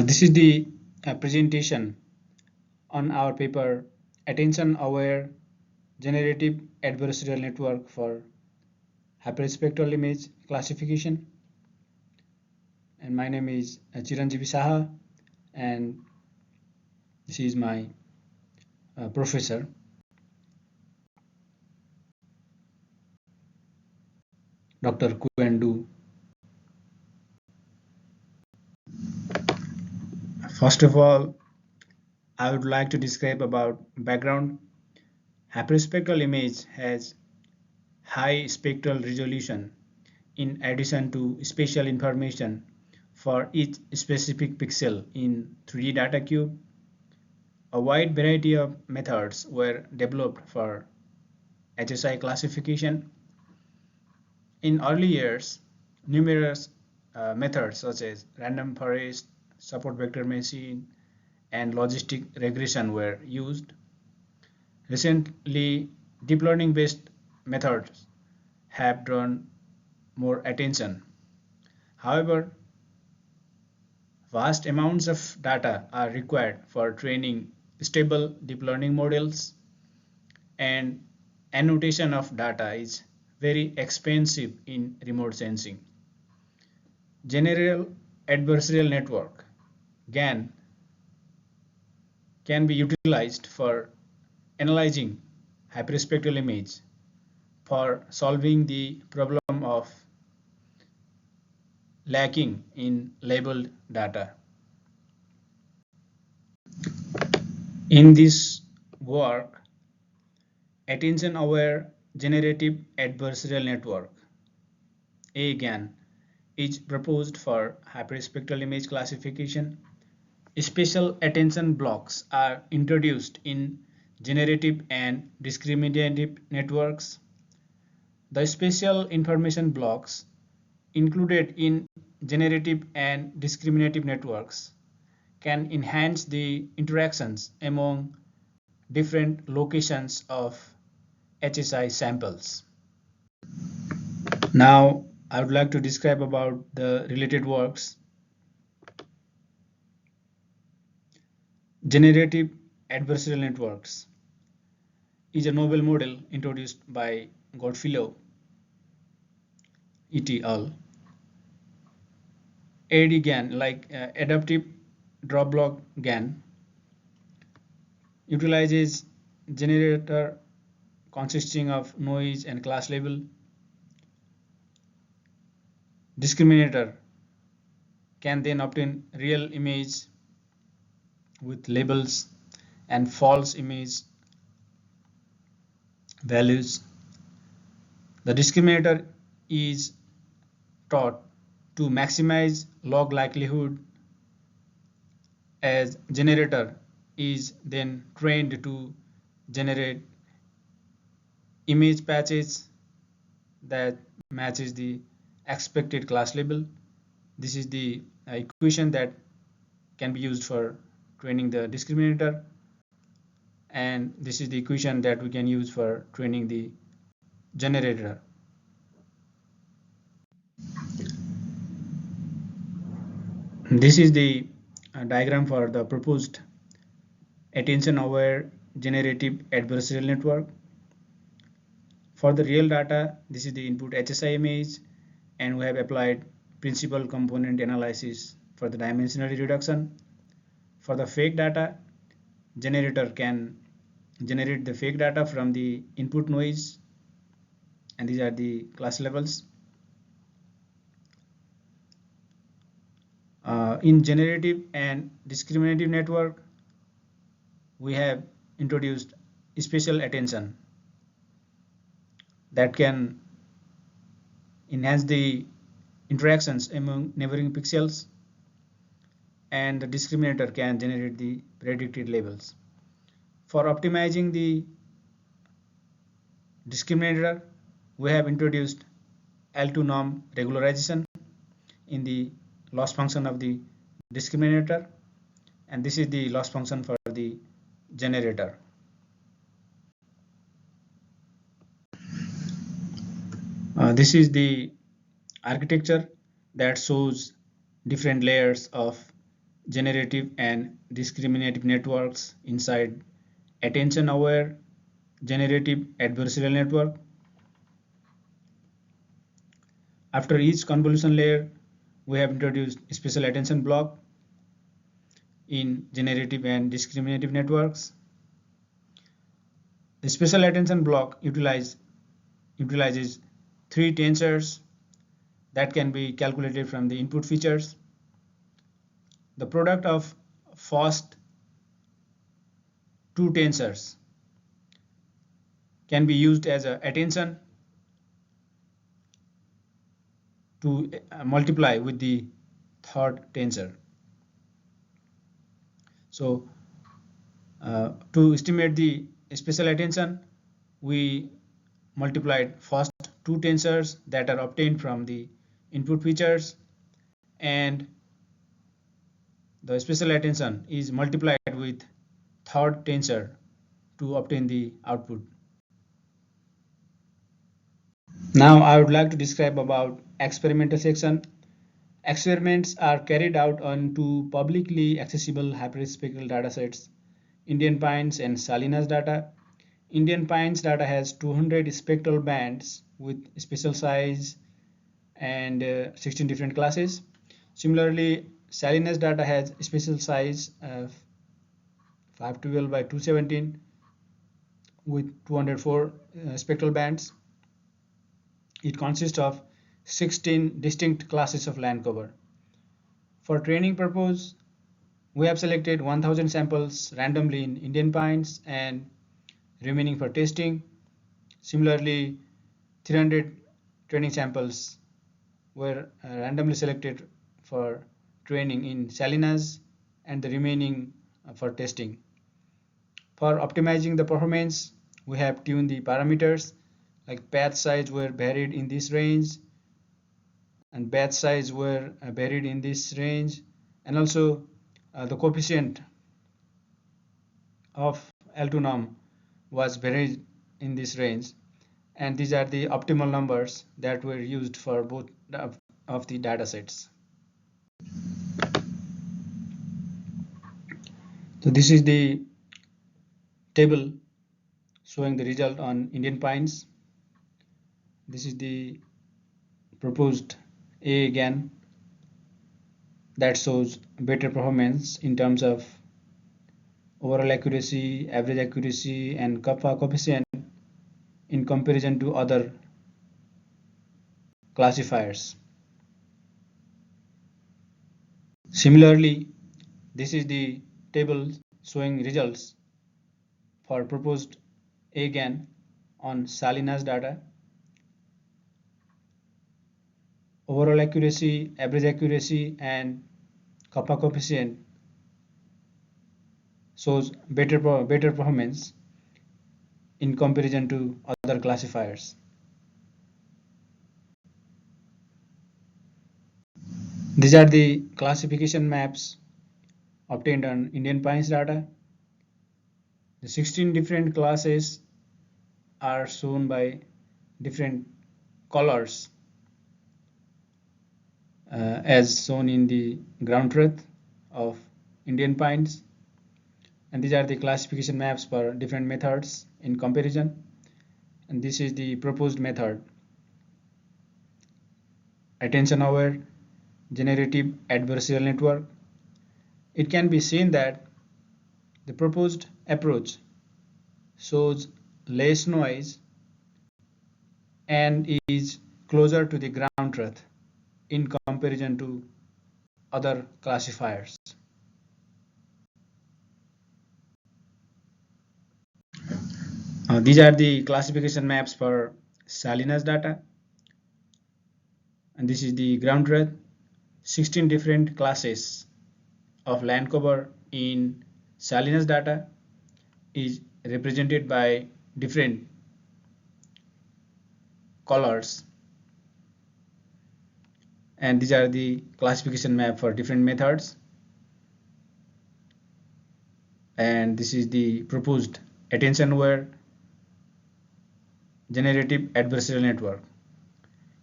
This is the presentation on our paper Attention-Aware Generative Adversarial Network for Hyperspectral Image Classification. And my name is Chiranjeevi Saha, and this is my professor. Dr. Kuendu. First of all, I would like to describe about background. Hyperspectral image has high spectral resolution in addition to spatial information for each specific pixel in 3D data cube. A wide variety of methods were developed for HSI classification. In early years, numerous methods such as random forest, support vector machine, and logistic regression were used. Recently, deep learning based methods have drawn more attention. However, vast amounts of data are required for training stable deep learning models, and annotation of data is very expensive in remote sensing. General Adversarial Network (GAN) can be utilized for analyzing hyperspectral image for solving the problem of lacking in labeled data. In this work, Attention-Aware Generative Adversarial Network (AGAN) is proposed for hyperspectral image classification. Special attention blocks are introduced in generative and discriminative networks. The spatial information blocks included in generative and discriminative networks can enhance the interactions among different locations of HSI samples. Now I would like to describe about the related works. Generative adversarial networks is a novel model introduced by Godfellow et al. AD-GAN, like adaptive drop block GAN, utilizes generator consisting of noise and class label. Discriminator can then obtain real image with labels and false image values. The discriminator is taught to maximize log likelihood, as generator is then trained to generate image patches that matches the expected class label. This is the equation that can be used for training the discriminator, and this is the equation that we can use for training the generator. This is the diagram for the proposed attention-aware generative adversarial network. For the real data, this is the input HSI image, and we have applied principal component analysis for the dimensional reduction. For the fake data, generator can generate the fake data from the input noise, and these are the class levels. In generative and discriminative network, we have introduced spatial attention that can enhance the interactions among neighboring pixels, and the discriminator can generate the predicted labels. For optimizing the discriminator, we have introduced L2 norm regularization in the loss function of the discriminator, and this is the loss function for the generator. This is the architecture that shows different layers of generative and discriminative networks inside attention-aware generative adversarial network. After each convolution layer, we have introduced special attention block in generative and discriminative networks. The special attention block utilizes three tensors that can be calculated from the input features. The product of first two tensors can be used as a attention to multiply with the third tensor. So to estimate the special attention, we multiplied first two tensors that are obtained from the input features, and the special attention is multiplied with third tensor to obtain the output. Now I would like to describe about experimental section. Experiments are carried out on two publicly accessible hyperspectral datasets, Indian Pines and Salinas data. Indian Pines data has 200 spectral bands with special size and 16 different classes. Similarly, Salinas data has special size of 512 by 217 with 204 spectral bands. It consists of 16 distinct classes of land cover. For training purpose, we have selected 1000 samples randomly in Indian Pines and remaining for testing. Similarly, 300 training samples were randomly selected for training in Salinas and the remaining for testing. For optimizing the performance, we have tuned the parameters like path size were varied in this range and batch size were varied in this range, and also the coefficient of L2 norm was varied in this range, and these are the optimal numbers that were used for both of the data sets. So this is the table showing the result on Indian Pines. This is the proposed A again that shows better performance in terms of overall accuracy, average accuracy, and kappa coefficient in comparison to other classifiers. Similarly, this is the table showing results for proposed A GAN on Salinas data. Overall accuracy, average accuracy, and kappa coefficient shows better performance in comparison to other classifiers. These are the classification maps obtained on Indian Pines data. The 16 different classes are shown by different colors as shown in the ground truth of Indian Pines, and these are the classification maps for different methods in comparison, and this is the proposed method: attention aware generative adversarial network. It can be seen that the proposed approach shows less noise and is closer to the ground truth in comparison to other classifiers. These are the classification maps for Salinas data, and this is the ground truth. 16 different classes of land cover in Salinas data is represented by different colors, and these are the classification map for different methods, and this is the proposed attention aware generative adversarial network.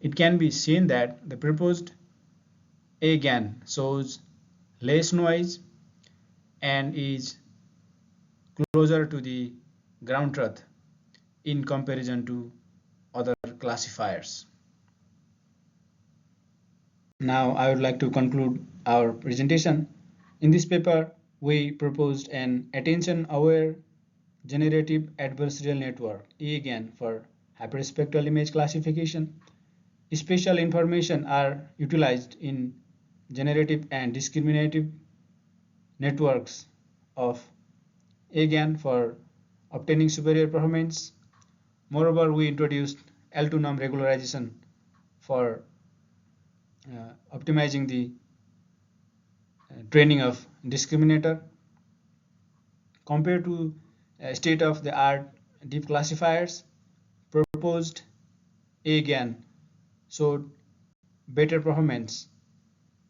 It can be seen that the proposed A GAN shows less noise, and is closer to the ground truth in comparison to other classifiers. Now I would like to conclude our presentation. In this paper, we proposed an attention-aware generative adversarial network, again for hyperspectral image classification. Special information are utilized in generative and discriminative networks of again for obtaining superior performance. Moreover, we introduced L2 norm regularization for optimizing the training of discriminator. Compared to state-of-the-art deep classifiers, proposed again showed better performance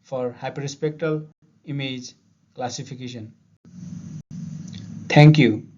for hyperspectral image classification. Thank you.